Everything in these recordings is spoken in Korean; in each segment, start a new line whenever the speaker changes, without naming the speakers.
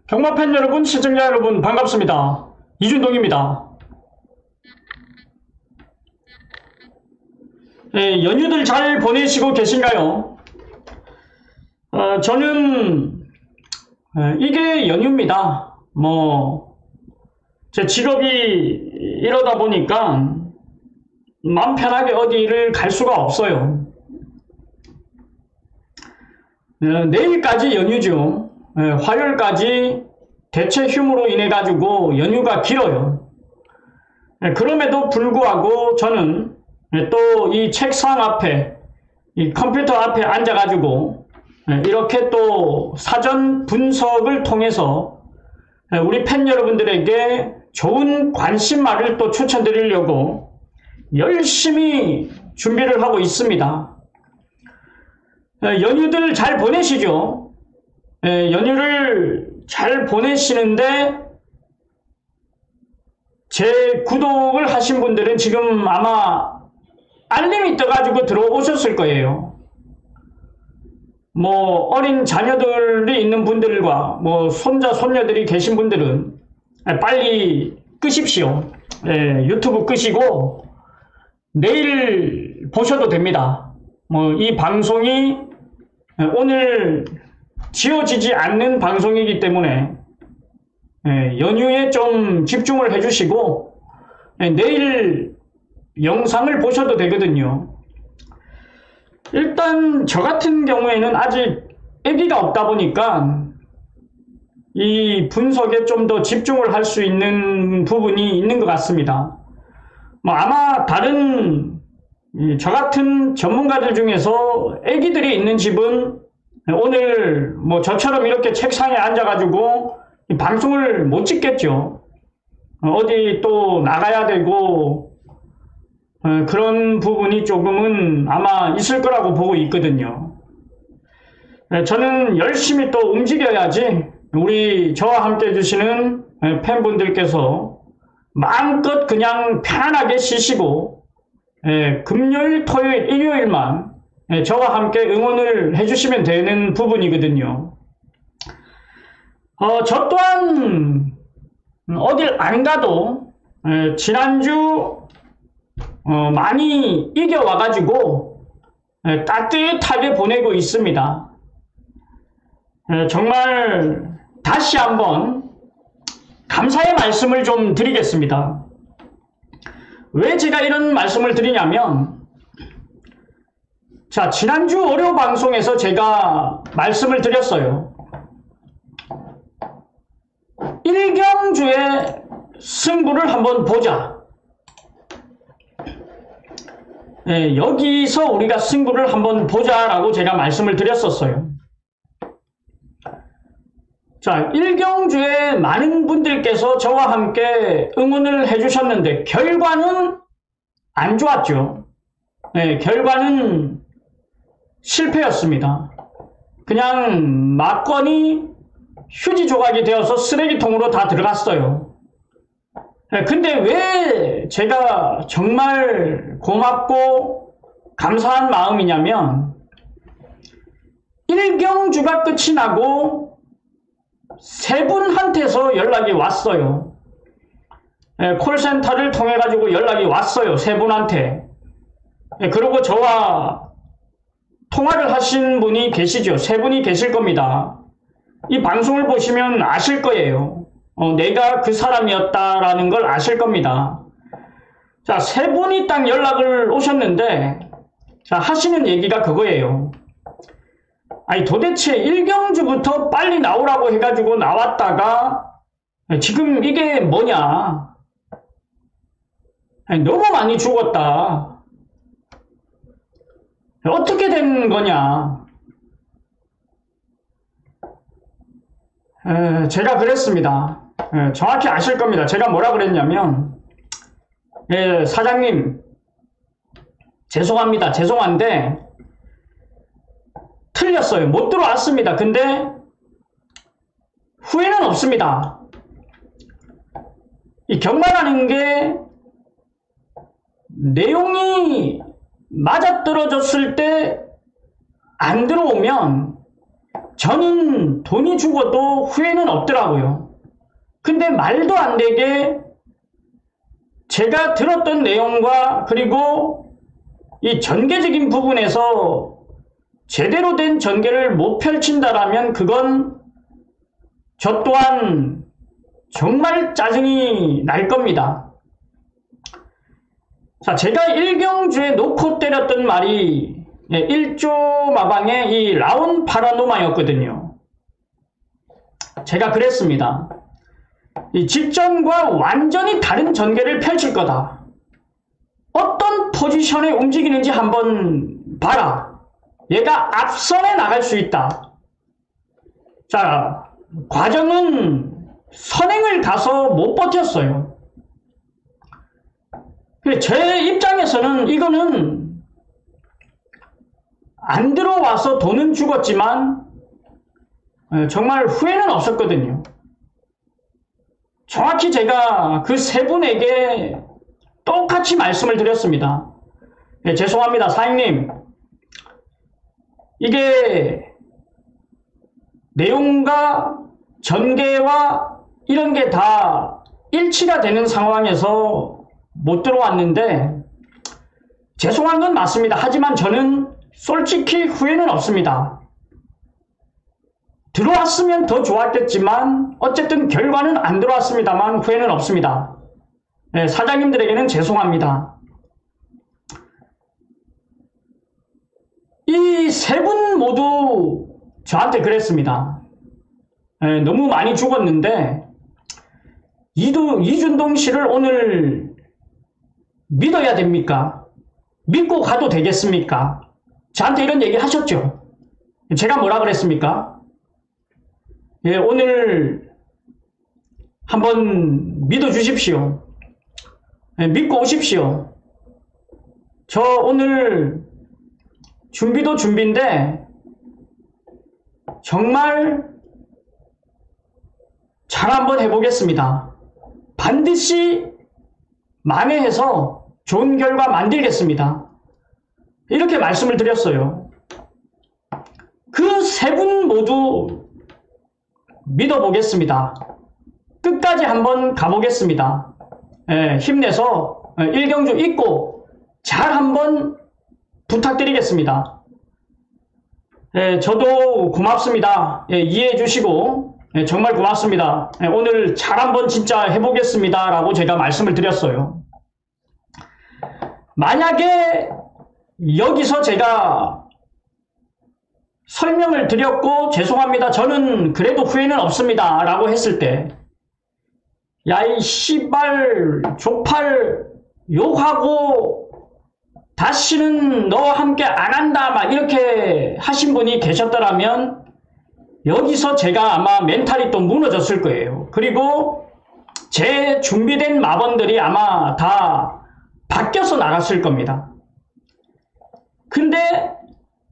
경마팬 여러분, 시청자 여러분 반갑습니다. 이준동입니다. 연휴들 잘 보내시고 계신가요? 저는 이게 연휴입니다. 제 직업이 이러다 보니까 마음 편하게 어디를 갈 수가 없어요. 내일까지 연휴죠. 화요일까지 대체 휴무로 인해 가지고 연휴가 길어요. 그럼에도 불구하고 저는 또 이 책상 앞에, 이 컴퓨터 앞에 앉아 가지고 이렇게 또 사전 분석을 통해서 우리 팬 여러분들에게 좋은 관심말을 또 추천드리려고 열심히 준비를 하고 있습니다. 연휴들 잘 보내시죠? 연휴를 잘 보내시는데 제 구독을 하신 분들은 지금 아마 알림이 떠가지고 들어오셨을 거예요. 어린 자녀들이 있는 분들과 손자, 손녀들이 계신 분들은 빨리 끄십시오. 유튜브 끄시고 내일 보셔도 됩니다. 이 방송이 오늘 지워지지 않는 방송이기 때문에 연휴에 좀 집중을 해주시고 내일 영상을 보셔도 되거든요. 일단 저 같은 경우에는 아직 아기가 없다 보니까 이 분석에 좀 더 집중을 할 수 있는 부분이 있는 것 같습니다. 아마 다른 저 같은 전문가들 중에서 아기들이 있는 집은 오늘 저처럼 이렇게 책상에 앉아가지고 방송을 못 찍겠죠. 어디 또 나가야 되고 그런 부분이 조금은 아마 있을 거라고 보고 있거든요. 저는 열심히 또 움직여야지 우리 저와 함께 해주시는 팬분들께서 마음껏 그냥 편안하게 쉬시고 금요일, 토요일, 일요일만 저와 함께 응원을 해주시면 되는 부분이거든요. 저 또한 어딜 안 가도 지난주 많이 이겨와가지고 따뜻하게 보내고 있습니다. 정말 다시 한번 감사의 말씀을 좀 드리겠습니다. 왜 제가 이런 말씀을 드리냐면, 자, 지난주 월요 방송에서 제가 말씀을 드렸어요. 1경주의 승부를 한번 보자. 여기서 우리가 승부를 한번 보자라고 제가 말씀을 드렸었어요. 자, 1경주에 많은 분들께서 저와 함께 응원을 해주셨는데 결과는 안 좋았죠. 결과는 실패였습니다. 그냥 막건이 휴지 조각이 되어서 쓰레기통으로 다 들어갔어요. 근데 왜 제가 정말 고맙고 감사한 마음이냐면 1경주가 끝이 나고 세 분한테서 연락이 왔어요. 콜센터를 통해 가지고 연락이 왔어요. 세 분한테. 그리고 저와 통화를 하신 분이 계시죠. 세 분이 계실 겁니다. 이 방송을 보시면 아실 거예요. 내가 그 사람이었다라는 걸 아실 겁니다. 자, 세 분이 딱 연락을 오셨는데, 자, 하시는 얘기가 그거예요. 아니, 도대체 1경주부터 빨리 나오라고 해가지고 나왔다가, 지금 이게 뭐냐. 아니, 너무 많이 죽었다. 어떻게 된 거냐. 제가 그랬습니다. 정확히 아실 겁니다. 제가 뭐라 그랬냐면, 사장님, 죄송합니다. 죄송한데, 틀렸어요. 못 들어왔습니다. 근데, 후회는 없습니다. 이 경마라는 게, 내용이 맞아떨어졌을 때, 안 들어오면, 저는 돈이 죽어도 후회는 없더라고요. 근데 말도 안 되게 제가 들었던 내용과 그리고 이 전개적인 부분에서 제대로 된 전개를 못 펼친다라면 그건 저 또한 정말 짜증이 날 겁니다. 자, 제가 일경주에 놓고 때렸던 말이 1조 마방의 이 라온 파라노마였거든요. 제가 그랬습니다. 이 직전과 완전히 다른 전개를 펼칠 거다. 어떤 포지션에 움직이는지 한번 봐라. 얘가 앞선에 나갈 수 있다. 자, 과정은 선행을 가서 못 버텼어요. 제 입장에서는 이거는 안 들어와서 돈은 죽었지만 정말 후회는 없었거든요. 정확히 제가 그 세 분에게 똑같이 말씀을 드렸습니다. 죄송합니다, 사장님. 이게 내용과 전개와 이런 게 다 일치가 되는 상황에서 못 들어왔는데 죄송한 건 맞습니다. 하지만 저는 솔직히 후회는 없습니다. 들어왔으면 더 좋았겠지만 어쨌든 결과는 안 들어왔습니다만 후회는 없습니다. 네, 사장님들에게는 죄송합니다. 이 세 분 모두 저한테 그랬습니다. 네, 너무 많이 죽었는데 이준동 씨를 오늘 믿어야 됩니까? 믿고 가도 되겠습니까? 저한테 이런 얘기 하셨죠? 제가 뭐라 그랬습니까? 예, 오늘 한번 믿어주십시오. 예, 믿고 오십시오. 저 오늘 준비도 준비인데 정말 잘 한번 해보겠습니다. 반드시 만회해서 좋은 결과 만들겠습니다. 이렇게 말씀을 드렸어요. 그 세 분 모두 믿어보겠습니다. 끝까지 한번 가보겠습니다. 예, 힘내서 일경주 잊고 잘 한번 부탁드리겠습니다. 예, 저도 고맙습니다. 예, 이해해 주시고 정말 고맙습니다. 오늘 잘 한번 진짜 해보겠습니다 라고 제가 말씀을 드렸어요. 만약에 여기서 제가 설명을 드렸고 죄송합니다. 저는 그래도 후회는 없습니다 라고 했을 때 야 이 씨발 족팔 욕하고 다시는 너와 함께 안 한다 막 이렇게 하신 분이 계셨더라면 여기서 제가 아마 멘탈이 또 무너졌을 거예요. 그리고 제 준비된 마번들이 아마 다 바뀌어서 나갔을 겁니다. 근데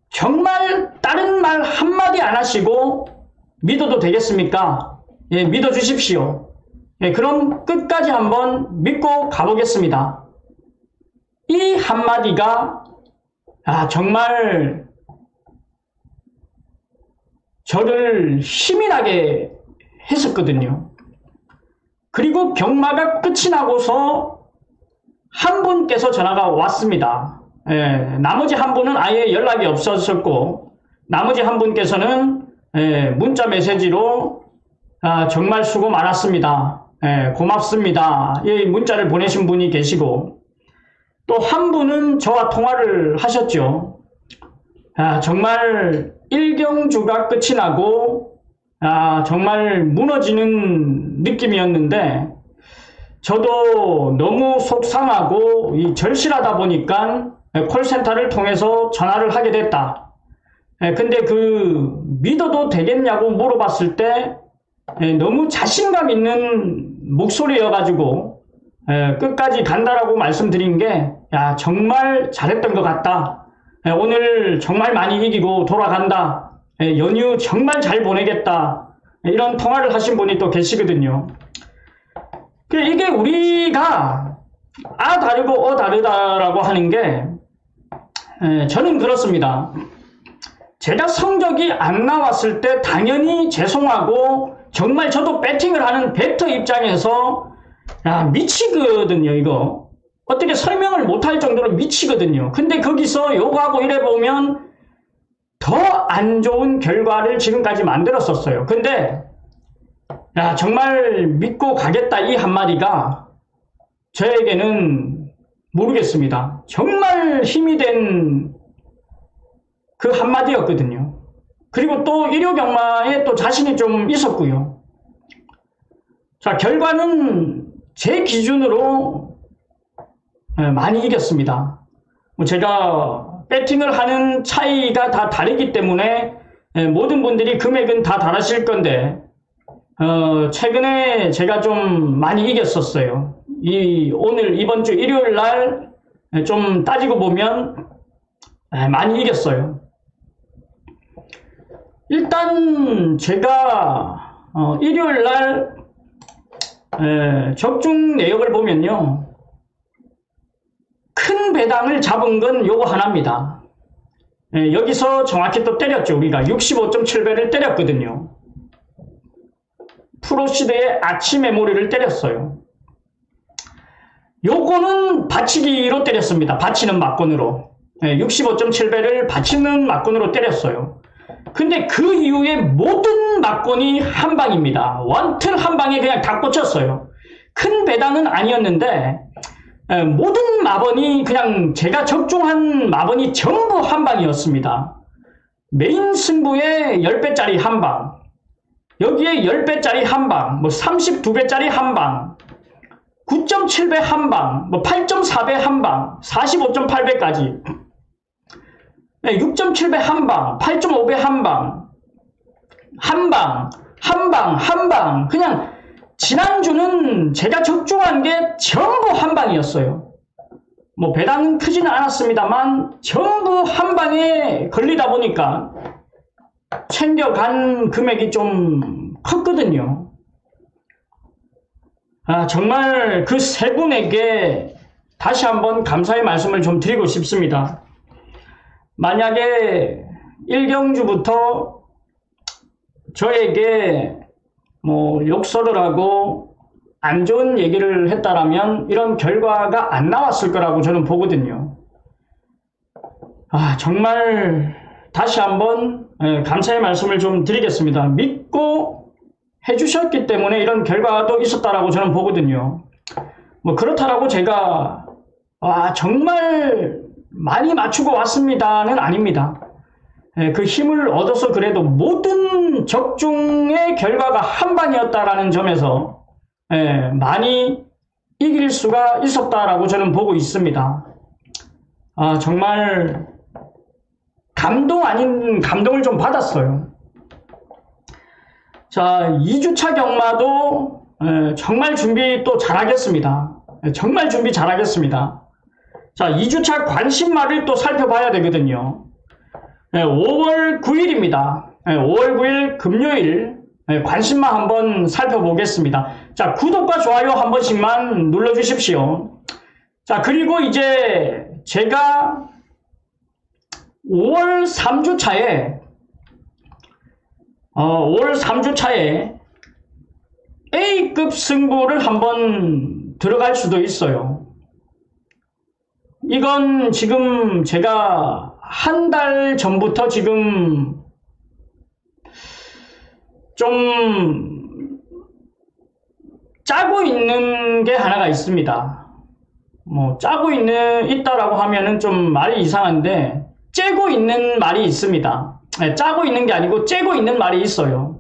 정말 다른 말 한마디 안 하시고 믿어도 되겠습니까? 예, 믿어주십시오. 예, 그럼 끝까지 한번 믿고 가보겠습니다. 이 한마디가 정말 저를 힘이 나게 했었거든요. 그리고 경마가 끝이 나고서 한 분께서 전화가 왔습니다. 예, 나머지 한 분은 아예 연락이 없었었고 나머지 한 분께서는 문자 메시지로 정말 수고 많았습니다. 고맙습니다. 이 문자를 보내신 분이 계시고 또 한 분은 저와 통화를 하셨죠. 정말 일경주가 끝이 나고 정말 무너지는 느낌이었는데 저도 너무 속상하고 절실하다 보니까 콜센터를 통해서 전화를 하게 됐다. 근데 그 믿어도 되겠냐고 물어봤을 때 너무 자신감 있는 목소리여가지고 끝까지 간다라고 말씀드린 게 정말 잘했던 것 같다. 오늘 정말 많이 이기고 돌아간다. 연휴 정말 잘 보내겠다. 이런 통화를 하신 분이 또 계시거든요. 이게 우리가 다르고 다르다라고 하는 게 저는 그렇습니다. 제가 성적이 안 나왔을 때 당연히 죄송하고 정말 저도 배팅을 하는 배터 입장에서 미치거든요. 이거 어떻게 설명을 못할 정도로 미치거든요. 근데 거기서 요거하고 이래 보면 더 안 좋은 결과를 지금까지 만들었었어요. 근데 정말 믿고 가겠다 이 한마디가 저에게는 모르겠습니다. 정말 힘이 된 그 한마디였거든요. 그리고 또 일요경마에 또 자신이 좀 있었고요. 자, 결과는 제 기준으로 많이 이겼습니다. 제가 배팅을 하는 차이가 다 다르기 때문에 모든 분들이 금액은 다 다르실 건데 최근에 제가 좀 많이 이겼었어요. 이번 주 일요일 날 좀 따지고 보면 많이 이겼어요. 일단 제가 일요일 날 적중 내역을 보면요. 큰 배당을 잡은 건 요거 하나입니다. 여기서 정확히 또 때렸죠. 우리가 65.7배를 때렸거든요. 프로시드의 아치 메모리를 때렸어요. 요거는 받치기로 때렸습니다. 받치는 막건으로. 65.7배를 받치는 막건으로 때렸어요. 근데 그 이후에 모든 막건이 한방입니다. 원틀 한방에 그냥 다 꽂혔어요. 큰 배당은 아니었는데 모든 마번이 그냥 제가 적중한 마번이 전부 한방이었습니다. 메인 승부에 10배짜리 한방, 여기에 10배짜리 한방, 32배짜리 한방, 9.7배 한방, 8.4배 한방, 45.8배까지 6.7배 한방, 8.5배 한방, 한방 그냥 지난주는 제가 적중한 게 전부 한방이었어요. 배당은 크지는 않았습니다만 전부 한방에 걸리다 보니까 챙겨간 금액이 좀 컸거든요. 정말 그 세 분에게 다시 한번 감사의 말씀을 좀 드리고 싶습니다. 만약에 1경주부터 저에게 욕설을 하고 안 좋은 얘기를 했다라면 이런 결과가 안 나왔을 거라고 저는 보거든요. 정말 다시 한번 감사의 말씀을 좀 드리겠습니다. 믿고 해주셨기 때문에 이런 결과도 있었다라고 저는 보거든요. 그렇다라고 제가 정말 많이 맞추고 왔습니다는 아닙니다. 그 힘을 얻어서 그래도 모든 적중의 결과가 한방이었다라는 점에서 많이 이길 수가 있었다라고 저는 보고 있습니다. 정말 감동 아닌 감동을 좀 받았어요. 자, 2주차 경마도 정말 준비 또 잘하겠습니다. 정말 준비 잘하겠습니다. 자, 2주차 관심마를 또 살펴봐야 되거든요. 5월 9일입니다. 5월 9일 금요일 관심마 한번 살펴보겠습니다. 자, 구독과 좋아요 한 번씩만 눌러주십시오. 자, 그리고 이제 제가 5월 3주차에 A급 승부를 한번 들어갈 수도 있어요. 이건 지금 제가 한 달 전부터 지금 좀 짜고 있는 게 하나가 있습니다. 짜고 있다라고 하면은 좀 말이 이상한데, 째고 있는 말이 있습니다. 짜고 있는 게 아니고 째고 있는 말이 있어요.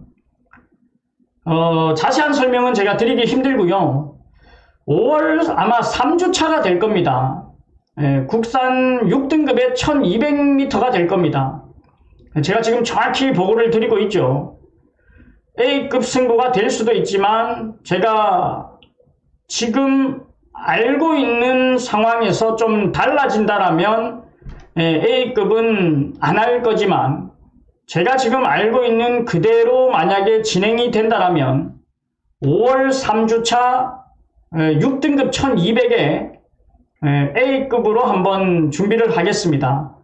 자세한 설명은 제가 드리기 힘들고요. 5월 아마 3주차가 될 겁니다. 국산 6등급에 1200m가 될 겁니다. 제가 지금 정확히 보고를 드리고 있죠. A급 승부가 될 수도 있지만 제가 지금 알고 있는 상황에서 좀 달라진다라면 A급은 안 할 거지만, 제가 지금 알고 있는 그대로 만약에 진행이 된다라면 5월 3주차 6등급 1200에 A급으로 한번 준비를 하겠습니다.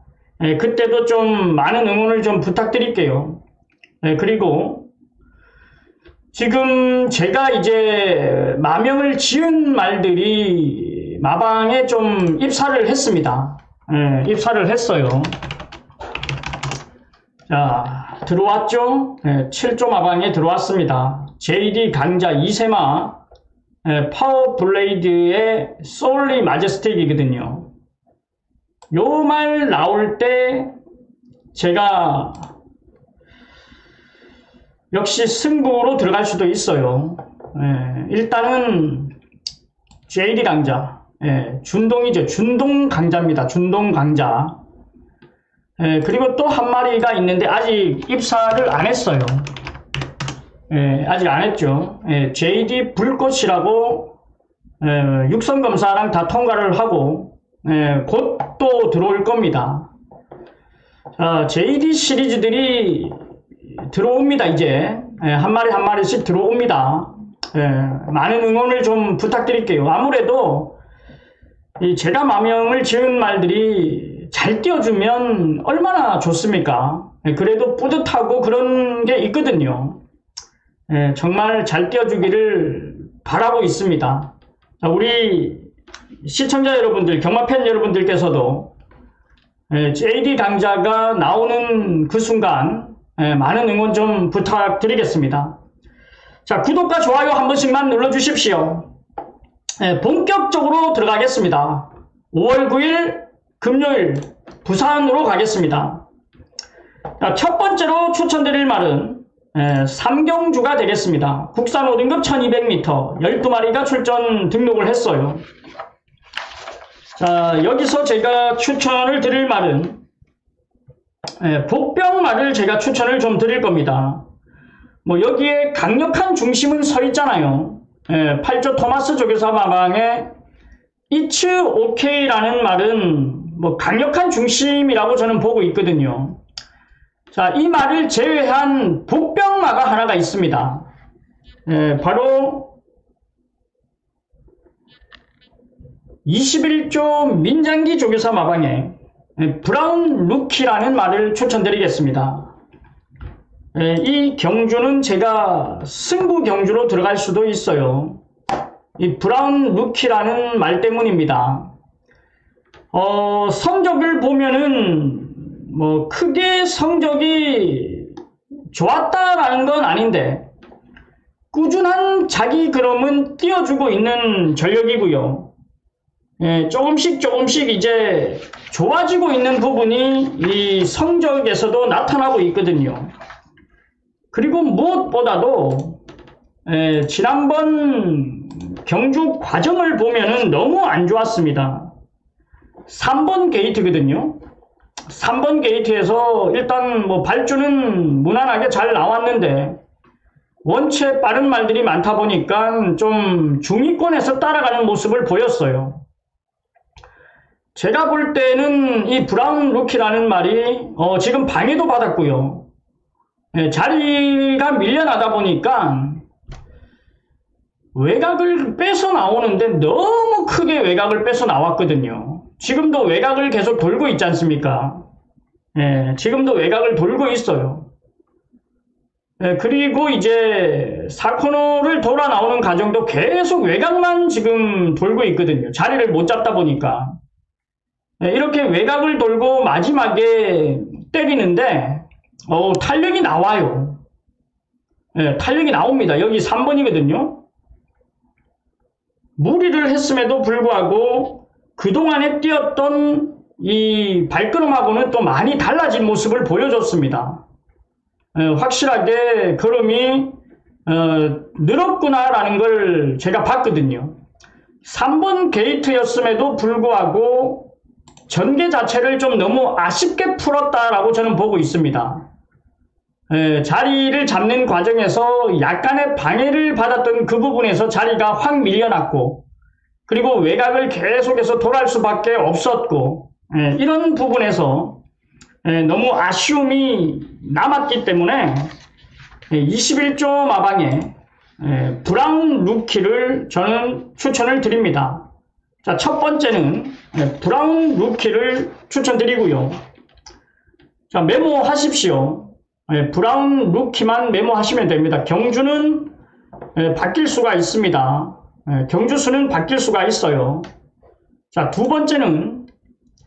그때도 좀 많은 응원을 좀 부탁드릴게요. 그리고 지금 제가 이제 마명을 지은 말들이 마방에 좀 입사를 했습니다. 입사를 했어요. 자, 들어왔죠? 7조 마방에 들어왔습니다. JD 강자 2세마 파워 블레이드의 솔리 마제스틱이거든요. 요 말 나올 때 제가 역시 승부로 들어갈 수도 있어요. 일단은 JD 강자, 준동이죠. 준동 강자입니다. 준동 강자. 그리고 또 한 마리가 있는데 아직 입사를 안 했어요. 아직 안 했죠. JD 불꽃이라고 육성 검사랑 다 통과를 하고 곧 또 들어올 겁니다. JD 시리즈들이 들어옵니다. 이제 한 마리 한 마리씩 들어옵니다. 많은 응원을 좀 부탁드릴게요. 아무래도 제가 마명을 지은 말들이 잘 띄워주면 얼마나 좋습니까? 그래도 뿌듯하고 그런 게 있거든요. 정말 잘 띄워주기를 바라고 있습니다. 우리 시청자 여러분들, 경마팬 여러분들께서도 JD 강자가 나오는 그 순간 많은 응원 좀 부탁드리겠습니다. 자, 구독과 좋아요 한 번씩만 눌러주십시오. 본격적으로 들어가겠습니다. 5월 9일 금요일 부산으로 가겠습니다. 자, 첫 번째로 추천드릴 말은 삼경주가 되겠습니다. 국산 5등급 1200m 12마리가 출전 등록을 했어요. 자, 여기서 제가 추천을 드릴 말은 복병말을 제가 추천을 좀 드릴 겁니다. 뭐 여기에 강력한 중심은 서 있잖아요. 8조 토마스 조교사 마방에 It's OK라는 말은 뭐 강력한 중심이라고 저는 보고 있거든요. 자, 이 말을 제외한 복병마가 하나가 있습니다. 바로 21조 민장기 조교사 마방에 브라운 루키라는 말을 추천드리겠습니다. 이 경주는 제가 승부 경주로 들어갈 수도 있어요. 이 브라운 루키라는 말 때문입니다. 성적을 보면은 뭐 크게 성적이 좋았다라는 건 아닌데 꾸준한 자기 그럼은 띄워주고 있는 전력이고요. 조금씩 이제 좋아지고 있는 부분이 이 성적에서도 나타나고 있거든요. 그리고 무엇보다도 지난번 경주 과정을 보면은 너무 안 좋았습니다. 3번 게이트거든요. 3번 게이트에서 일단 뭐 발주는 무난하게 잘 나왔는데 원체 빠른 말들이 많다 보니까 좀 중위권에서 따라가는 모습을 보였어요. 제가 볼 때는 이 브라운 루키라는 말이 지금 방해도 받았고요. 자리가 밀려나다 보니까 외곽을 뺏어 나오는데 너무 크게 외곽을 뺏어 나왔거든요. 지금도 외곽을 계속 돌고 있지 않습니까? 지금도 외곽을 돌고 있어요. 그리고 이제 4코너를 돌아 나오는 과정도 계속 외곽만 지금 돌고 있거든요. 자리를 못 잡다 보니까. 이렇게 외곽을 돌고 마지막에 때리는데 탄력이 나와요. 탄력이 나옵니다. 여기 3번이거든요. 무리를 했음에도 불구하고 그동안에 뛰었던 이 발걸음하고는 또 많이 달라진 모습을 보여줬습니다. 확실하게 걸음이 늘었구나라는 걸 제가 봤거든요. 3번 게이트였음에도 불구하고 전개 자체를 좀 너무 아쉽게 풀었다라고 저는 보고 있습니다. 자리를 잡는 과정에서 약간의 방해를 받았던 그 부분에서 자리가 확 밀려났고 그리고 외곽을 계속해서 돌아갈 수밖에 없었고 이런 부분에서 너무 아쉬움이 남았기 때문에 21조 마방에 브라운 루키를 저는 추천을 드립니다. 자, 첫 번째는 브라운 루키를 추천드리고요. 자, 메모하십시오. 브라운 루키만 메모하시면 됩니다. 경주는 바뀔 수가 있습니다. 경주수는 바뀔 수가 있어요. 자, 두 번째는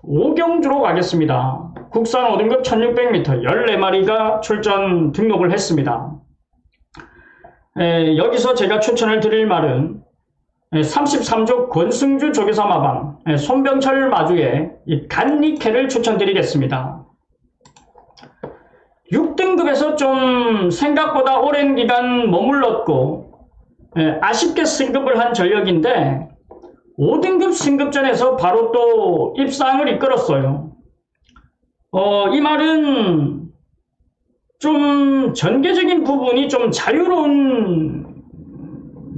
오경주로 가겠습니다. 국산 5등급 1600m 14마리가 출전 등록을 했습니다. 여기서 제가 추천을 드릴 말은 33조 권승주 조교사 마방 손병철 마주의 이 간니케를 추천드리겠습니다. 6등급에서 좀 생각보다 오랜 기간 머물렀고 아쉽게 승급을 한 전력인데 5등급 승급전에서 바로 또 입상을 이끌었어요. 이 말은 좀 전개적인 부분이 좀 자유로운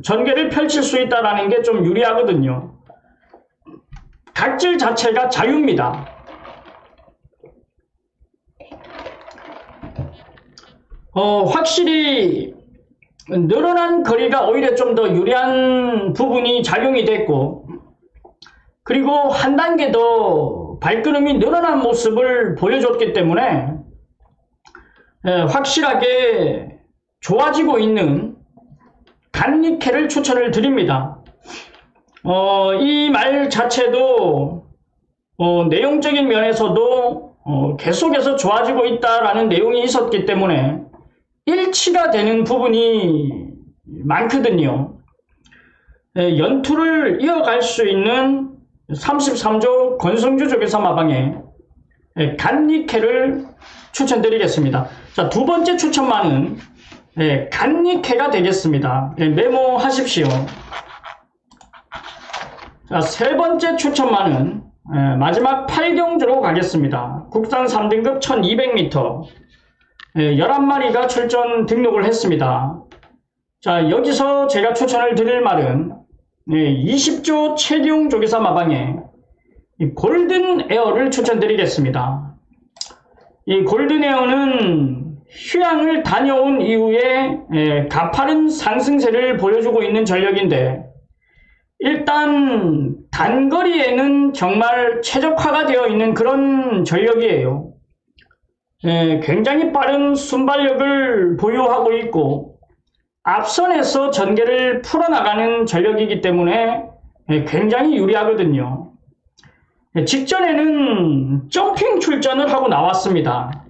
전개를 펼칠 수 있다는 게 좀 유리하거든요. 각질 자체가 자유입니다. 확실히 늘어난 거리가 오히려 좀 더 유리한 부분이 작용이 됐고, 그리고 한 단계 더 발걸음이 늘어난 모습을 보여줬기 때문에 확실하게 좋아지고 있는 간니케를 추천을 드립니다. 이 말 자체도 내용적인 면에서도 계속해서 좋아지고 있다라는 내용이 있었기 때문에 일치가 되는 부분이 많거든요. 연투를 이어갈 수 있는 33조 권성주 조교사 마방에 간니케를 추천드리겠습니다. 자, 두 번째 추천만은 간니케가 되겠습니다. 메모하십시오. 자, 세 번째 추천만은 마지막 8경주로 가겠습니다. 국산 3등급 1200m 11마리가 출전 등록을 했습니다. 자, 여기서 제가 추천을 드릴 말은 20조 최기용 조교사 마방에 골든 에어를 추천드리겠습니다. 이 골든 에어는 휴양을 다녀온 이후에 가파른 상승세를 보여주고 있는 전력인데, 일단 단거리에는 정말 최적화가 되어 있는 그런 전력이에요. 굉장히 빠른 순발력을 보유하고 있고 앞선에서 전개를 풀어나가는 전력이기 때문에 굉장히 유리하거든요. 직전에는 점핑 출전을 하고 나왔습니다.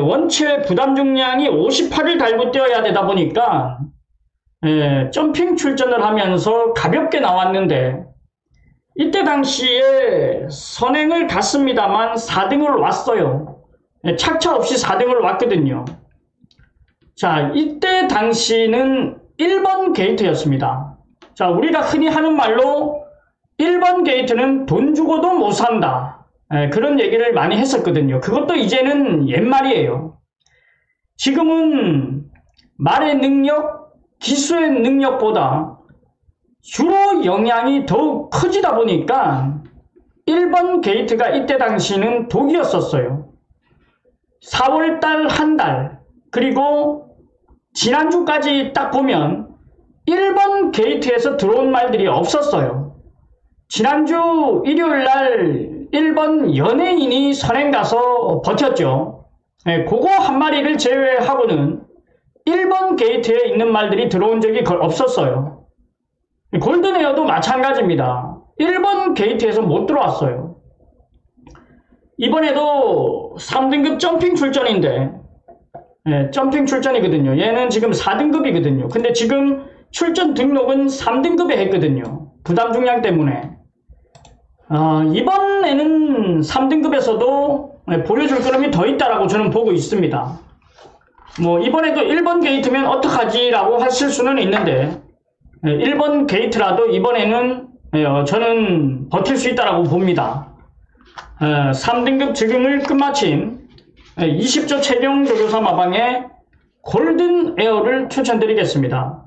원체 부담 중량이 58을 달고 뛰어야 되다 보니까 점핑 출전을 하면서 가볍게 나왔는데, 이때 당시에 선행을 갔습니다만 4등을 왔어요. 착차 없이 4등을 왔거든요. 자, 이때 당시는 1번 게이트였습니다. 자, 우리가 흔히 하는 말로 1번 게이트는 돈 주고도 못 산다, 그런 얘기를 많이 했었거든요. 그것도 이제는 옛말이에요. 지금은 말의 능력, 기수의 능력보다 주로 영향이 더욱 커지다 보니까 1번 게이트가 이때 당시는 독이었었어요. 4월달 한 달, 그리고 지난주까지 딱 보면 1번 게이트에서 들어온 말들이 없었어요. 지난주 일요일날 1번 연예인이 선행 가서 버텼죠. 그거 한 마리를 제외하고는 1번 게이트에 있는 말들이 들어온 적이 없었어요. 골든에어도 마찬가지입니다. 1번 게이트에서 못 들어왔어요. 이번에도 3등급 점핑 출전인데, 점핑 출전이거든요. 얘는 지금 4등급이거든요. 근데 지금 출전 등록은 3등급에 했거든요. 부담 중량 때문에. 이번에는 3등급에서도 보여줄 그림이 더 있다라고 저는 보고 있습니다. 뭐 이번에도 1번 게이트면 어떡하지 라고 하실 수는 있는데, 1번 게이트라도 이번에는 저는 버틸 수 있다라고 봅니다. 3등급 적용을 끝마친 20조 최경 조교사 마방의 골든 에어를 추천드리겠습니다.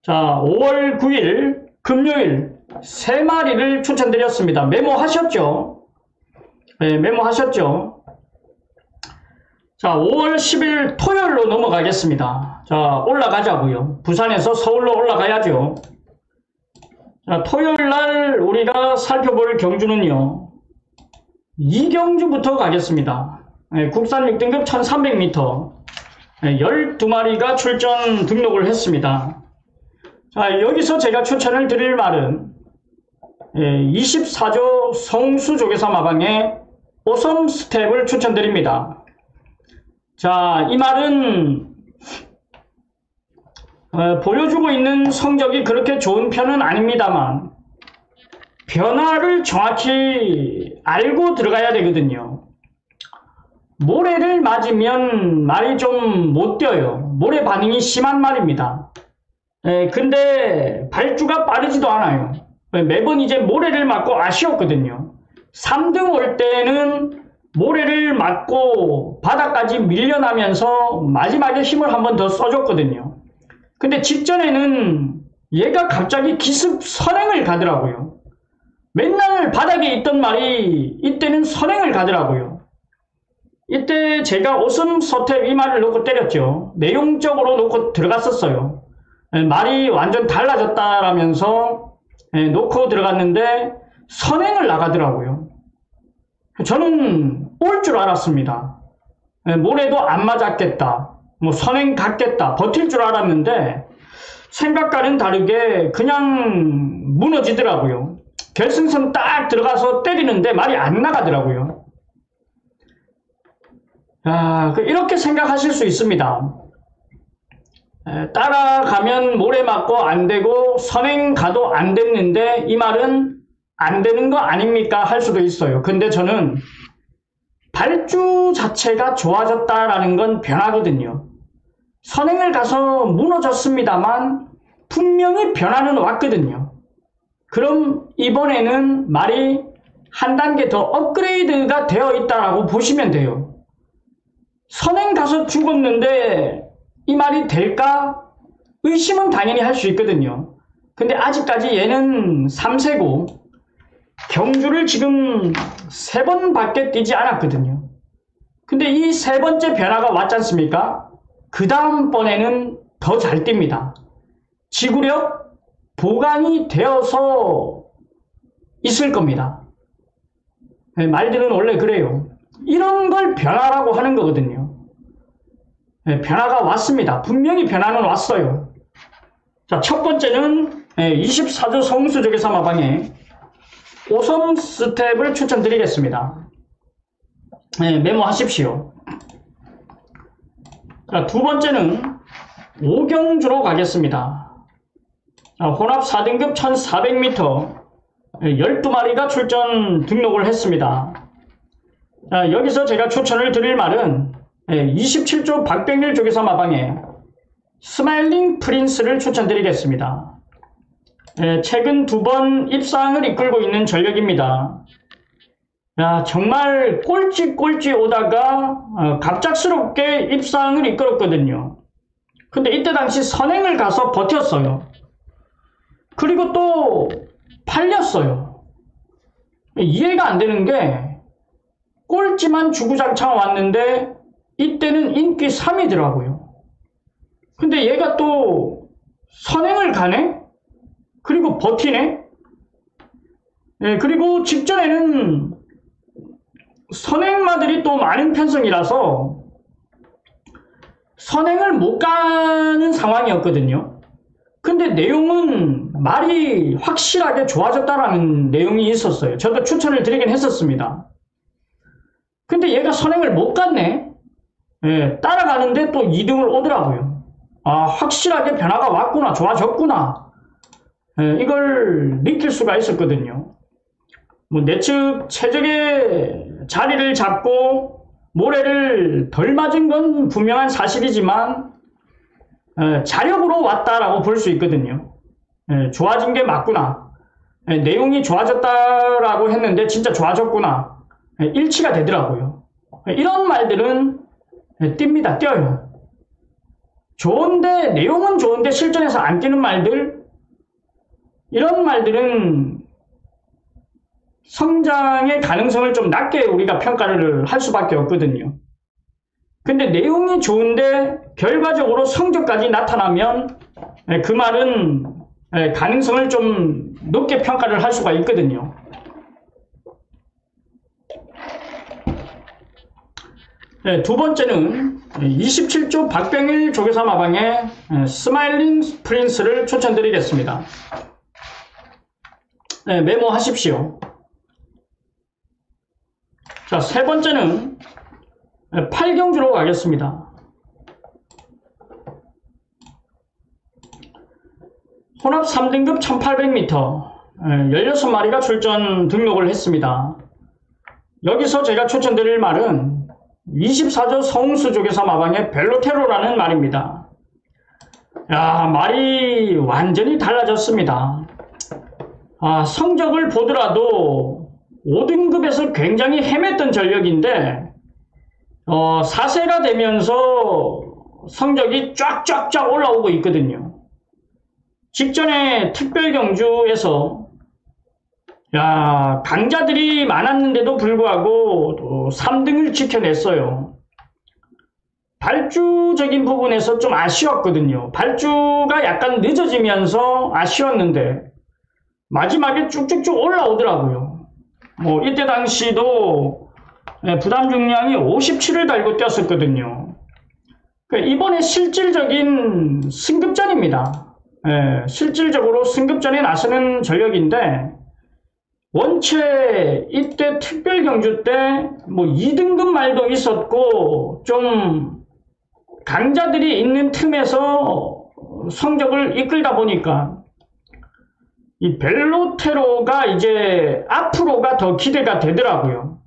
자, 5월 9일 금요일 3마리를 추천드렸습니다. 메모하셨죠? 메모하셨죠? 자, 5월 10일 토요일로 넘어가겠습니다. 자, 올라가자고요. 부산에서 서울로 올라가야죠. 자, 토요일날 우리가 살펴볼 경주는요, 2경주부터 가겠습니다. 국산 6등급 1300m 12마리가 출전 등록을 했습니다. 자, 여기서 제가 추천을 드릴 말은 24조 성수조개사 마방의 오섬 스텝을 추천드립니다. 자, 이 말은 보여주고 있는 성적이 그렇게 좋은 편은 아닙니다만 변화를 정확히 알고 들어가야 되거든요. 모래를 맞으면 말이 좀 못 뛰어요. 모래 반응이 심한 말입니다. 근데 발주가 빠르지도 않아요. 매번 이제 모래를 맞고 아쉬웠거든요. 3등 올 때는 모래를 맞고 바닥까지 밀려나면서 마지막에 힘을 한 번 더 써줬거든요. 근데 직전에는 얘가 갑자기 기습 선행을 가더라고요. 맨날 바닥에 있던 말이 이때는 선행을 가더라고요. 이때 제가 오섬 스텝 이 말을 놓고 때렸죠. 내용적으로 놓고 들어갔었어요. 말이 완전 달라졌다라면서 놓고 들어갔는데 선행을 나가더라고요. 저는 올 줄 알았습니다. 모래도 안 맞았겠다. 뭐 선행 갔겠다. 버틸 줄 알았는데 생각과는 다르게 그냥 무너지더라고요. 결승선 딱 들어가서 때리는데 말이 안 나가더라고요. 이렇게 생각하실 수 있습니다. 따라가면 모래 맞고 안 되고 선행 가도 안 됐는데 이 말은 안 되는 거 아닙니까? 할 수도 있어요. 근데 저는 발주 자체가 좋아졌다라는 건 변하거든요. 선행을 가서 무너졌습니다만 분명히 변화는 왔거든요. 그럼 이번에는 말이 한 단계 더 업그레이드가 되어 있다라고 보시면 돼요. 선행 가서 죽었는데 이 말이 될까? 의심은 당연히 할 수 있거든요. 근데 아직까지 얘는 3세고 경주를 지금 3번밖에 뛰지 않았거든요. 근데 이 3번째 변화가 왔지 않습니까? 그 다음번에는 더 잘 뜁니다. 지구력 보강이 되어서 있을 겁니다. 말들은 원래 그래요. 이런 걸 변화라고 하는 거거든요. 변화가 왔습니다. 분명히 변화는 왔어요. 자, 첫 번째는 24조 성수조개사 마방에 오섬 스텝을 추천드리겠습니다. 메모하십시오. 자, 두 번째는 오경주로 가겠습니다. 자, 혼합 4등급 1400m 12마리가 출전 등록을 했습니다. 자, 여기서 제가 추천을 드릴 말은 27조 박병일 조개사 마방에 스마일링 프린스를 추천드리겠습니다. 최근 2번 입상을 이끌고 있는 전력입니다. 야, 정말 꼴찌 오다가 갑작스럽게 입상을 이끌었거든요. 근데 이때 당시 선행을 가서 버텼어요. 그리고 또 팔렸어요. 이해가 안 되는 게 꼴찌만 주구장창 왔는데 이때는 인기 3위더라고요. 근데 얘가 또 선행을 가네? 그리고 버티네? 그리고 직전에는 선행마들이 또 많은 편성이라서 선행을 못 가는 상황이었거든요. 근데 내용은 말이 확실하게 좋아졌다라는 내용이 있었어요. 저도 추천을 드리긴 했었습니다. 근데 얘가 선행을 못 갔네? 따라가는데 또 2등을 오더라고요. 아, 확실하게 변화가 왔구나, 좋아졌구나. 이걸 느낄 수가 있었거든요. 뭐 내측 최적의 자리를 잡고 모래를 덜 맞은 건 분명한 사실이지만 자력으로 왔다라고 볼 수 있거든요. 좋아진 게 맞구나. 내용이 좋아졌다라고 했는데 진짜 좋아졌구나. 일치가 되더라고요. 이런 말들은 뜁니다. 뛰어요. 좋은데 내용은 좋은데 실전에서 안 뛰는 말들, 이런 말들은 성장의 가능성을 좀 낮게 우리가 평가를 할 수밖에 없거든요. 근데 내용이 좋은데 결과적으로 성적까지 나타나면 그 말은 가능성을 좀 높게 평가를 할 수가 있거든요. 네, 두 번째는 27조 박병일 조교사 마방의 스마일링 프린스를 추천드리겠습니다. 네, 메모하십시오. 자, 세 번째는 팔경주로 가겠습니다. 혼합 3등급 1800m 16마리가 출전 등록을 했습니다. 여기서 제가 추천드릴 말은 24조 성수 조교사 마방의 벨로테로라는 말입니다. 야, 말이 완전히 달라졌습니다. 성적을 보더라도 5등급에서 굉장히 헤맸던 전력인데 4세가 되면서 성적이 쫙쫙쫙 올라오고 있거든요. 직전에 특별경주에서 강자들이 많았는데도 불구하고 또 3등을 지켜냈어요. 발주적인 부분에서 좀 아쉬웠거든요. 발주가 약간 늦어지면서 아쉬웠는데 마지막에 쭉쭉쭉 올라오더라고요. 이때 당시도 부담 중량이 57을 달고 뛰었었거든요. 이번에 실질적인 승급전입니다. 실질적으로 승급전에 나서는 전력인데 원체 이때 특별경주 때 2등급 말도 있었고 좀 강자들이 있는 틈에서 성적을 이끌다 보니까 이 벨로테로가 이제 앞으로가 더 기대가 되더라고요.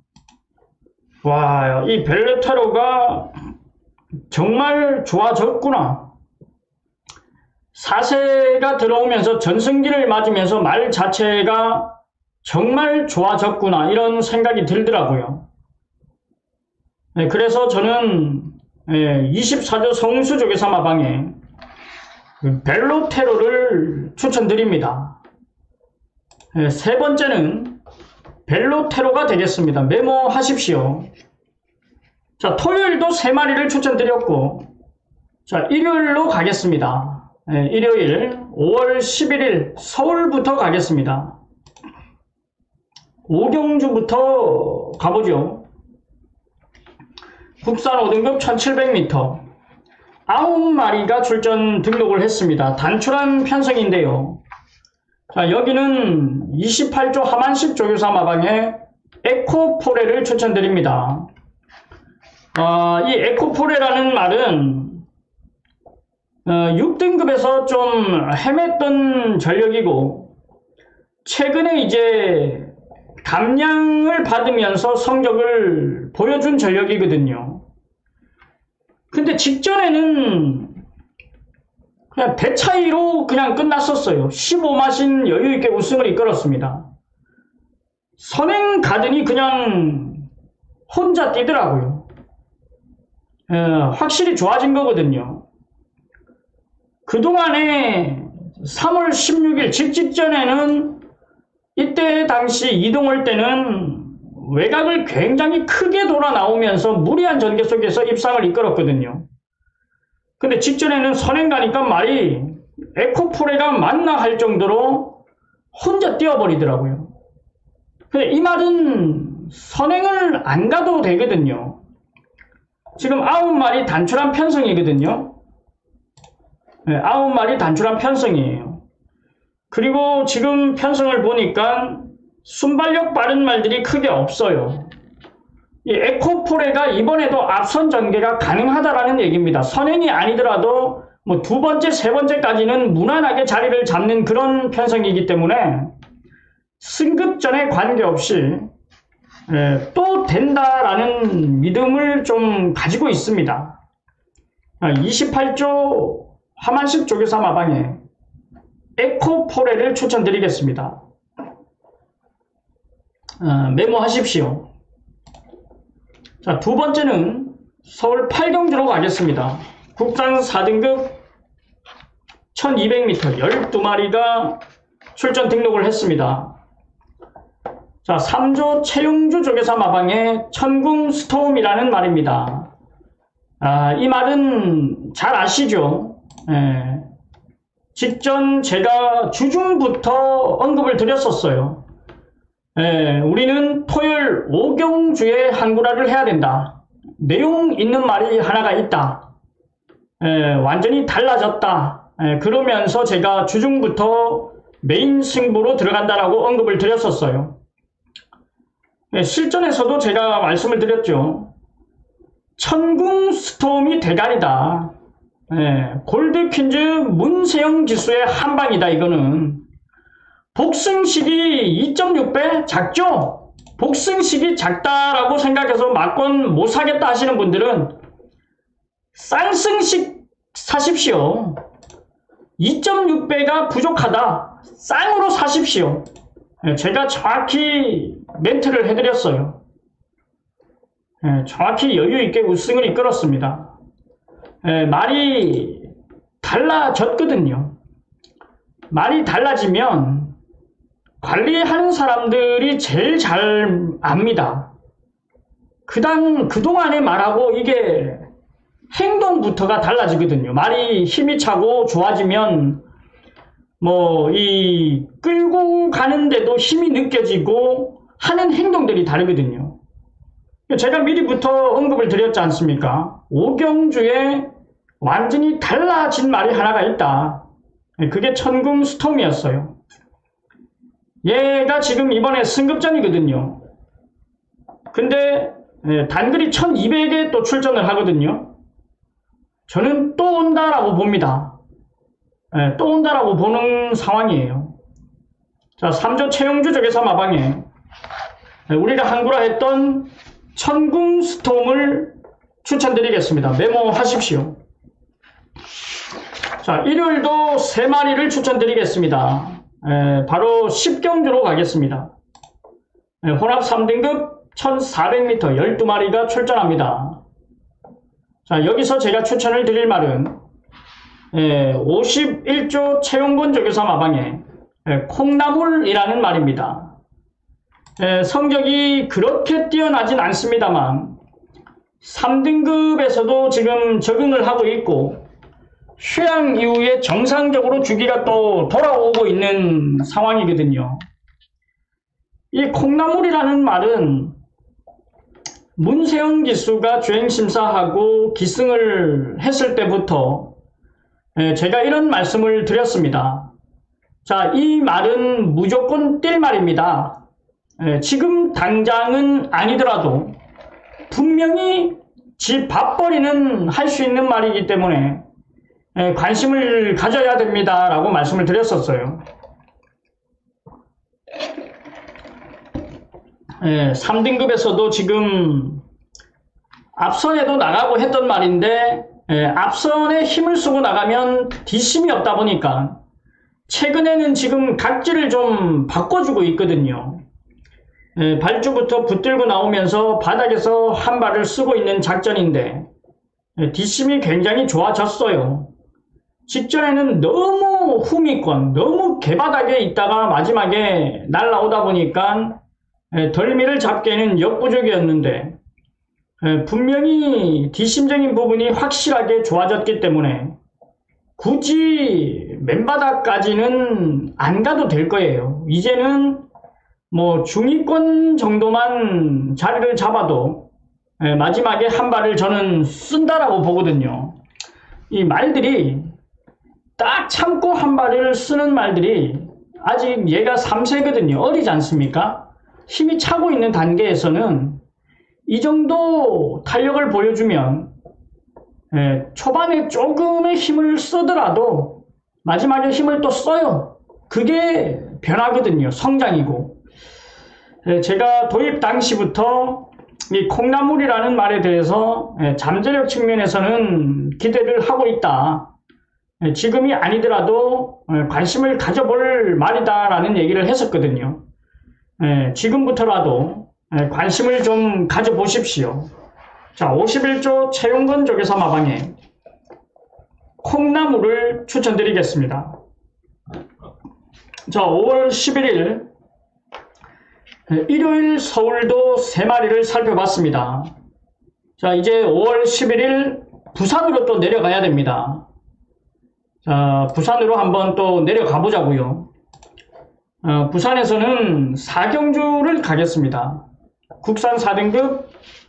와, 이 벨로테로가 정말 좋아졌구나. 4세가 들어오면서 전승기를 맞으면서 말 자체가 정말 좋아졌구나 이런 생각이 들더라고요. 그래서 저는 24조 성수 조교사 마방에 벨로테로를 추천드립니다. 세 번째는 벨로테로가 되겠습니다. 메모하십시오. 자, 토요일도 3마리를 추천드렸고, 자, 일요일로 가겠습니다. 일요일 5월 11일 서울부터 가겠습니다. 오경주부터 가보죠. 국산 5등급 1700m 9마리가 출전 등록을 했습니다. 단출한 편성인데요. 자, 여기는 28조 하만식 조교사 마방의 에코포레를 추천드립니다. 이 에코포레라는 말은 6등급에서 좀 헤맸던 전력이고 최근에 이제 감량을 받으면서 성적을 보여준 전력이거든요. 근데 직전에는 그냥 배 차이로 그냥 끝났었어요. 15마신 여유있게 우승을 이끌었습니다. 선행 가더니 그냥 혼자 뛰더라고요. 확실히 좋아진 거거든요. 그동안에 3월 16일 직전에는 이때 당시 이동할 때는 외곽을 굉장히 크게 돌아 나오면서 무리한 전개 속에서 입상을 이끌었거든요. 근데 직전에는 선행 가니까 말이 에코포레가 맞나 할 정도로 혼자 뛰어버리더라고요. 근데 이 말은 선행을 안 가도 되거든요. 지금 9마리 단출한 편성이거든요. 9마리 단출한 편성이에요. 그리고 지금 편성을 보니까 순발력 빠른 말들이 크게 없어요. 이 에코포레가 이번에도 앞선 전개가 가능하다라는 얘기입니다. 선행이 아니더라도 두 번째, 세 번째까지는 무난하게 자리를 잡는 그런 편성이기 때문에 승급전에 관계없이 또 된다라는 믿음을 좀 가지고 있습니다. 28조 하만식 조교사 마방에 에코포레를 추천드리겠습니다. 메모하십시오. 자, 두 번째는 서울 8경주로 가겠습니다. 국산 4등급 1200m 12마리가 출전 등록을 했습니다. 자, 3조 최용주 조교사 마방의 천궁 스톰이라는 말입니다. 이 말은 잘 아시죠? 직전 제가 주중부터 언급을 드렸었어요. 우리는 토요일 오경주에 한구라를 해야 된다. 내용 있는 말이 하나가 있다. 완전히 달라졌다. 그러면서 제가 주중부터 메인 승부로 들어간다라고 언급을 드렸었어요. 실전에서도 제가 말씀을 드렸죠. 천궁 스톰이 대가리다. 골드퀸즈 문세영 기수의 한방이다. 이거는 복승식이 2.6배 작죠? 복승식이 작다라고 생각해서 막권 못 사겠다 하시는 분들은 쌍승식 사십시오. 2.6배가 부족하다. 쌍으로 사십시오. 제가 정확히 멘트를 해드렸어요. 정확히 여유있게 우승을 이끌었습니다. 말이 달라졌거든요. 말이 달라지면 관리하는 사람들이 제일 잘 압니다. 그동안의 말하고 이게 행동부터가 달라지거든요. 말이 힘이 차고 좋아지면 이 끌고 가는데도 힘이 느껴지고 하는 행동들이 다르거든요. 제가 미리부터 언급을 드렸지 않습니까? 오경주에 완전히 달라진 말이 하나가 있다. 그게 천궁 스톰이었어요. 얘가 지금 이번에 승급전이거든요. 근데 단글이 1200에 또 출전을 하거든요. 저는 또 온다라고 봅니다. 또 온다라고 보는 상황이에요. 자, 3조 최용주 적외선 마방에 우리가 한구라 했던 천궁 스톰을 추천드리겠습니다. 메모하십시오. 자, 일요일도 3마리를 추천드리겠습니다. 바로 10경주로 가겠습니다. 혼합 3등급 1400m 12마리가 출전합니다. 자, 여기서 제가 추천을 드릴 말은 51조 최용곤 적외사 마방에 콩나물이라는 말입니다. 성적이 그렇게 뛰어나진 않습니다만 3등급에서도 지금 적응을 하고 있고 휴양 이후에 정상적으로 주기가 또 돌아오고 있는 상황이거든요. 이 콩나물이라는 말은 문세영 기수가 주행심사하고 기승을 했을 때부터 제가 이런 말씀을 드렸습니다. 자, 이 말은 무조건 뛸 말입니다. 지금 당장은 아니더라도 분명히 지 밥벌이는 할 수 있는 말이기 때문에 관심을 가져야 됩니다 라고 말씀을 드렸었어요. 3등급에서도 지금 앞선에도 나가고 했던 말인데 앞선에 힘을 쓰고 나가면 뒷심이 없다 보니까 최근에는 지금 각질을 좀 바꿔주고 있거든요. 발주부터 붙들고 나오면서 바닥에서 한 발을 쓰고 있는 작전인데 뒷심이 굉장히 좋아졌어요. 직전에는 너무 후미권, 너무 개바닥에 있다가 마지막에 날라오다 보니까 덜미를 잡기에는 역부족이었는데 분명히 뒷심적인 부분이 확실하게 좋아졌기 때문에 굳이 맨바닥까지는 안 가도 될 거예요. 이제는 중위권 정도만 자리를 잡아도 마지막에 한 발을 저는 쓴다라고 보거든요. 이 말들이 딱 참고 한 발을 쓰는 말들이 아직 얘가 3세거든요. 어리지 않습니까? 힘이 차고 있는 단계에서는 이 정도 탄력을 보여주면 초반에 조금의 힘을 쓰더라도 마지막에 힘을 또 써요. 그게 변화거든요. 성장이고. 제가 도입 당시부터 이 콩나물이라는 말에 대해서 잠재력 측면에서는 기대를 하고 있다. 지금이 아니더라도 관심을 가져볼 말이다라는 얘기를 했었거든요. 지금부터라도 관심을 좀 가져보십시오. 자, 51조 최용건 적외선 마방에 콩나물을 추천드리겠습니다. 자, 5월 11일 일요일 서울도 3마리를 살펴봤습니다. 자, 이제 5월 11일 부산으로 또 내려가야 됩니다. 자, 부산으로 한번 또 내려가 보자고요. 부산에서는 4경주를 가겠습니다. 국산 4등급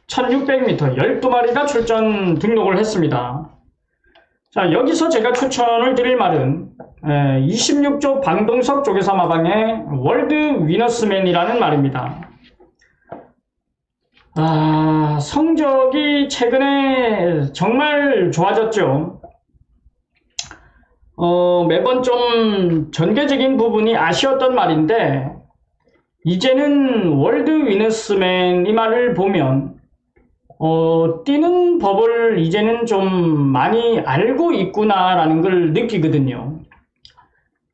1600m 12마리가 출전 등록을 했습니다. 자, 여기서 제가 추천을 드릴 말은 26조 방동석 조교사 마방의 월드 위너스맨이라는 말입니다. 성적이 최근에 정말 좋아졌죠. 매번 좀 전개적인 부분이 아쉬웠던 말인데, 이제는 월드 위너스맨 이 말을 보면 뛰는 법을 이제는 좀 많이 알고 있구나라는 걸 느끼거든요.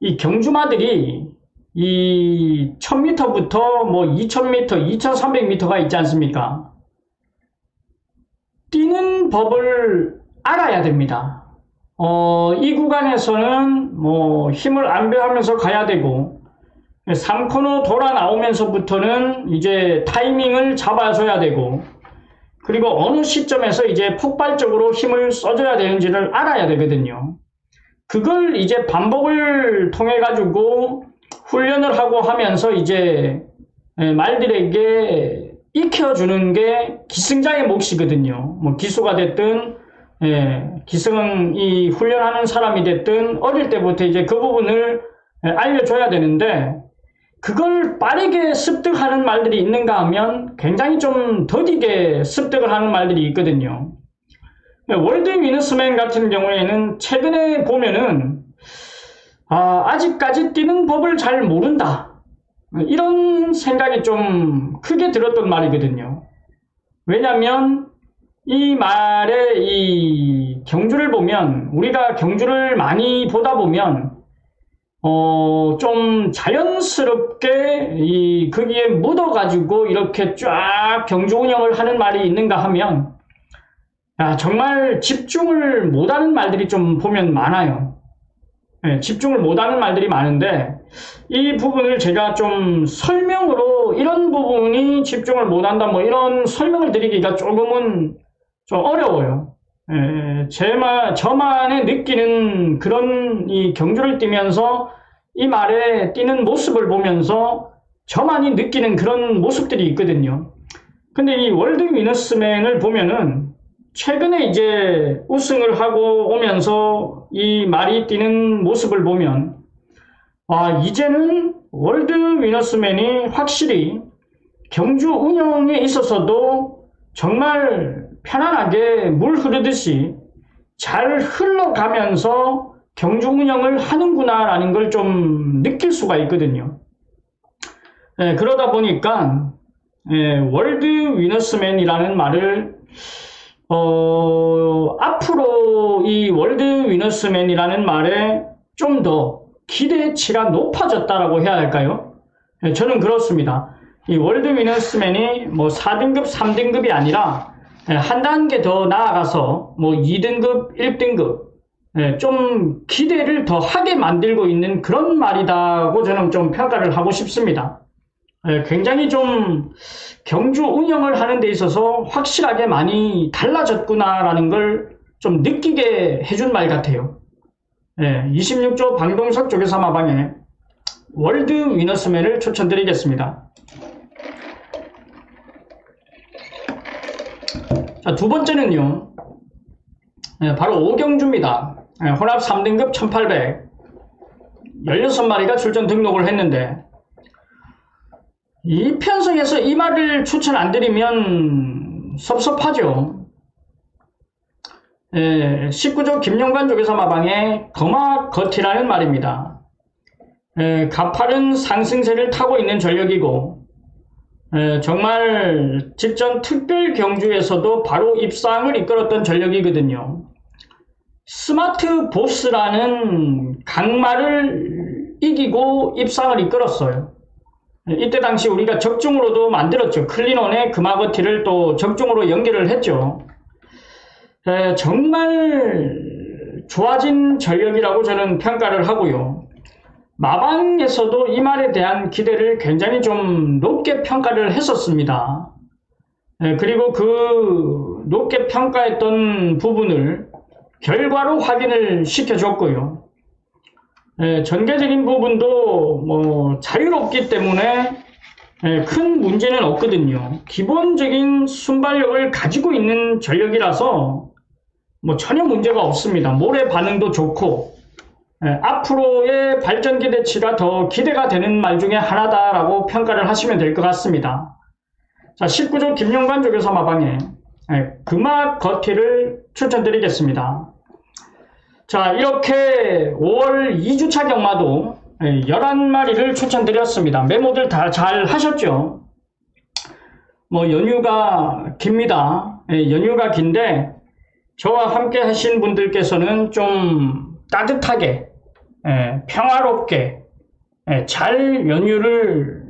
이 경주마들이 이 1000m부터 뭐 2000m, 2300m가 있지 않습니까? 뛰는 법을 알아야 됩니다. 이 구간에서는 뭐 힘을 안배하면서 가야 되고, 3코너 돌아 나오면서부터는 이제 타이밍을 잡아줘야 되고, 그리고 어느 시점에서 이제 폭발적으로 힘을 써줘야 되는지를 알아야 되거든요. 그걸 이제 반복을 통해 가지고 훈련을 하고 하면서 이제 말들에게 익혀주는 게 기승자의 몫이거든요. 뭐 기수가 됐든 기승은 이 훈련하는 사람이 됐든 어릴 때부터 이제 그 부분을 알려줘야 되는데, 그걸 빠르게 습득하는 말들이 있는가 하면 굉장히 좀 더디게 습득을 하는 말들이 있거든요. 월드 위너스맨 같은 경우에는 최근에 보면은 아직까지 뛰는 법을 잘 모른다, 이런 생각이 좀 크게 들었던 말이거든요. 왜냐하면 이 말의 이 경주를 보면, 우리가 경주를 많이 보다 보면 좀 자연스럽게 거기에 묻어가지고 이렇게 쫙 경주 운영을 하는 말이 있는가 하면, 정말 집중을 못하는 말들이 좀 보면 많아요. 집중을 못하는 말들이 많은데, 이 부분을 제가 좀 설명으로 이런 부분이 집중을 못한다, 뭐 이런 설명을 드리기가 조금은 좀 어려워요. 저만의 느끼는 그런 이 경주를 뛰면서 이 말에 뛰는 모습을 보면서 저만이 느끼는 그런 모습들이 있거든요. 근데 이 월드 위너스맨을 보면은 최근에 이제 우승을 하고 오면서 이 말이 뛰는 모습을 보면, 이제는 월드 위너스맨이 확실히 경주 운영에 있어서도 정말 편안하게 물 흐르듯이 잘 흘러가면서 경주 운영을 하는구나라는 걸 좀 느낄 수가 있거든요. 그러다 보니까 월드 위너스맨이라는 말을 앞으로 이 월드 위너스맨이라는 말에 좀 더 기대치가 높아졌다라고 해야 할까요? 저는 그렇습니다. 이 월드 위너스맨이 뭐 4등급, 3등급이 아니라 한 단계 더 나아가서 뭐 2등급, 1등급 좀 기대를 더 하게 만들고 있는 그런 말이다고 저는 좀 평가를 하고 싶습니다. 굉장히 좀 경주 운영을 하는 데 있어서 확실하게 많이 달라졌구나라는 걸 좀 느끼게 해준 말 같아요. 26조 방동석 조교사 마방의 월드 위너스맨을 추천드리겠습니다. 자, 두 번째는요, 바로 오경주입니다. 혼합 3등급 1800 16마리가 출전 등록을 했는데, 이 편성에서 이 말을 추천 안 드리면 섭섭하죠. 19조 김용관 조교사 마방의 거마거티라는 말입니다. 가파른 상승세를 타고 있는 전력이고, 정말 직전 특별 경주에서도 바로 입상을 이끌었던 전력이거든요. 스마트 보스라는 강마를 이기고 입상을 이끌었어요. 이때 당시 우리가 적중으로도 만들었죠. 클린온의 금아거티를 또 적중으로 연결을 했죠. 정말 좋아진 전력이라고 저는 평가를 하고요. 마방에서도 이 말에 대한 기대를 굉장히 좀 높게 평가를 했었습니다. 그리고 그 높게 평가했던 부분을 결과로 확인을 시켜줬고요. 전개적인 부분도 뭐 자유롭기 때문에 큰 문제는 없거든요. 기본적인 순발력을 가지고 있는 전력이라서 뭐 전혀 문제가 없습니다. 모래 반응도 좋고 앞으로의 발전 기대치가 더 기대가 되는 말 중에 하나다라고 평가를 하시면 될 것 같습니다. 자, 19조 김용관 조교사 마방에 금악 거티를 추천드리겠습니다. 자, 이렇게 5월 2주차 경마도 11마리를 추천드렸습니다. 메모들 다 잘 하셨죠? 뭐 연휴가 깁니다. 연휴가 긴데 저와 함께 하신 분들께서는 좀 따뜻하게 평화롭게 잘 연휴를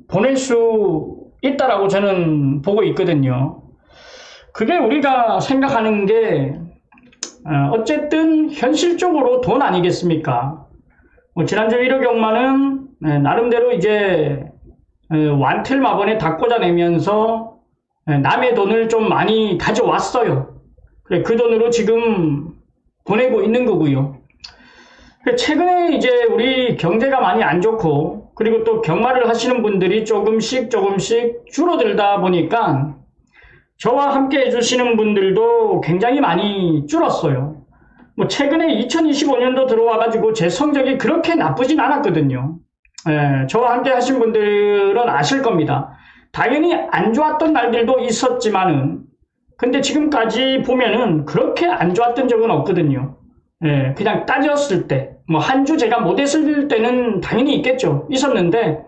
보낼 수 있다라고 저는 보고 있거든요. 그게 우리가 생각하는 게 어쨌든 현실적으로 돈 아니겠습니까? 지난주 1호 경마는 나름대로 이제 완틀마번에 다 꽂아내면서 남의 돈을 좀 많이 가져왔어요. 그래, 그 돈으로 지금 보내고 있는 거고요. 최근에 이제 우리 경제가 많이 안 좋고 그리고 또 경마를 하시는 분들이 조금씩 줄어들다 보니까 저와 함께 해주시는 분들도 굉장히 많이 줄었어요. 뭐 최근에 2025년도 들어와가지고 제 성적이 그렇게 나쁘진 않았거든요. 저와 함께 하신 분들은 아실 겁니다. 당연히 안 좋았던 날들도 있었지만은 근데 지금까지 보면은 그렇게 안 좋았던 적은 없거든요. 그냥 따졌을 때, 뭐 한 주 제가 못했을 때는 당연히 있겠죠. 있었는데,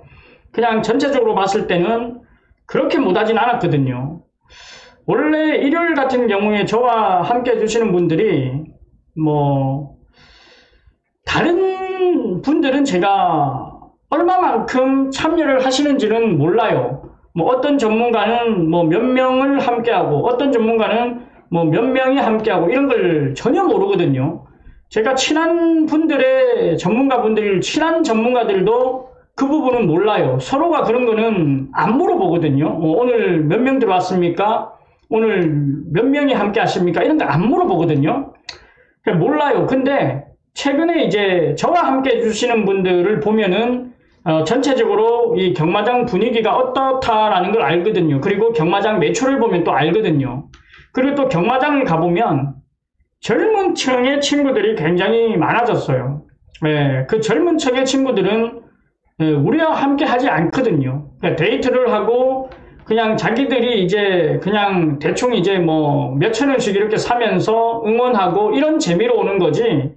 그냥 전체적으로 봤을 때는 그렇게 못하진 않았거든요. 원래 일요일 같은 경우에 저와 함께 해주시는 분들이, 뭐, 다른 분들은 제가 얼마만큼 참여를 하시는지는 몰라요. 뭐 어떤 전문가는 뭐 몇 명을 함께하고 어떤 전문가는 뭐 몇 명이 함께하고 이런 걸 전혀 모르거든요. 제가 친한 분들의 전문가분들, 친한 전문가들도 그 부분은 몰라요. 서로가 그런 거는 안 물어보거든요. 오늘 몇 명 들어왔습니까? 오늘 몇 명이 함께 하십니까? 이런 거 안 물어보거든요. 몰라요. 근데 최근에 이제 저와 함께 해주시는 분들을 보면은 전체적으로 이 경마장 분위기가 어떻다라는 걸 알거든요. 그리고 경마장 매출을 보면 또 알거든요. 그리고 또 경마장을 가보면 젊은 층의 친구들이 굉장히 많아졌어요. 그 젊은 층의 친구들은 우리와 함께 하지 않거든요. 데이트를 하고 그냥 자기들이 이제 그냥 대충 이제 뭐 몇천 원씩 이렇게 사면서 응원하고 이런 재미로 오는 거지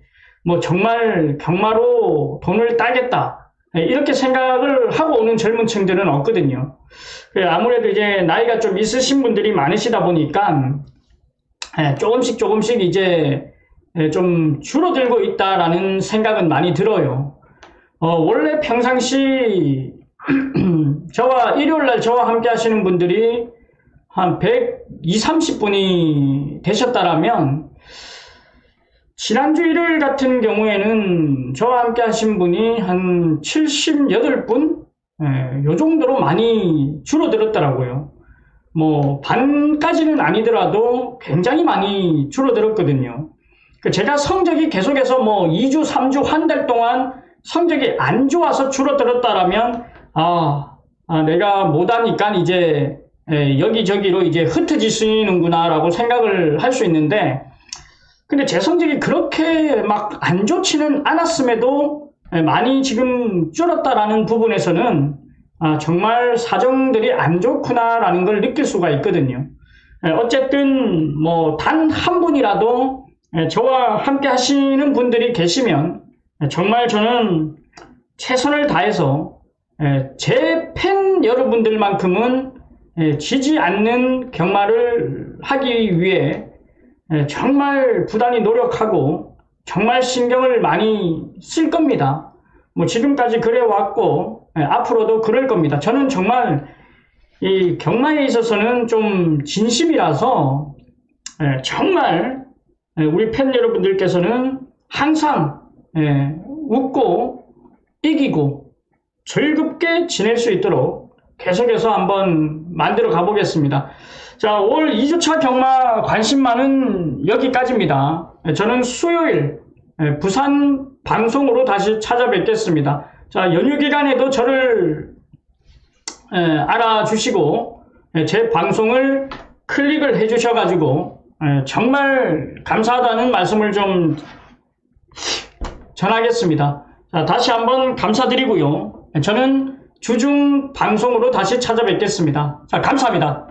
뭐 정말 경마로 돈을 따겠다. 이렇게 생각을 하고 오는 젊은 층들은 없거든요. 아무래도 이제 나이가 좀 있으신 분들이 많으시다 보니까 조금씩 이제 좀 줄어들고 있다라는 생각은 많이 들어요. 원래 평상시 저와 일요일날 저와 함께 하시는 분들이 한 120, 30분이 되셨다라면 지난주 일요일 같은 경우에는 저와 함께 하신 분이 한 78분? 요 정도로 많이 줄어들었더라고요. 뭐 반까지는 아니더라도 굉장히 많이 줄어들었거든요. 제가 성적이 계속해서 뭐 2주, 3주, 한 달 동안 성적이 안 좋아서 줄어들었다라면 내가 못하니까 이제 여기저기로 이제 흩어지시는구나 라고 생각을 할 수 있는데 근데 제 성적이 그렇게 막 안 좋지는 않았음에도 많이 지금 줄었다라는 부분에서는 정말 사정들이 안 좋구나라는 걸 느낄 수가 있거든요. 어쨌든 뭐 단 한 분이라도 저와 함께 하시는 분들이 계시면 정말 저는 최선을 다해서 제 팬 여러분들만큼은 지지 않는 경마를 하기 위해 정말 부단히 노력하고 정말 신경을 많이 쓸 겁니다. 뭐 지금까지 그래왔고 앞으로도 그럴 겁니다. 저는 정말 이 경마에 있어서는 좀 진심이라서 정말 우리 팬 여러분들께서는 항상 웃고 이기고 즐겁게 지낼 수 있도록 계속해서 한번 만들어 가보겠습니다. 자, 올 2주차 경마 관심만은 여기까지입니다. 저는 수요일 부산 방송으로 다시 찾아뵙겠습니다. 자, 연휴 기간에도 저를 알아주시고 제 방송을 클릭을 해주셔가지고 정말 감사하다는 말씀을 좀 전하겠습니다. 자, 다시 한번 감사드리고요. 저는 주중 방송으로 다시 찾아뵙겠습니다. 자, 감사합니다.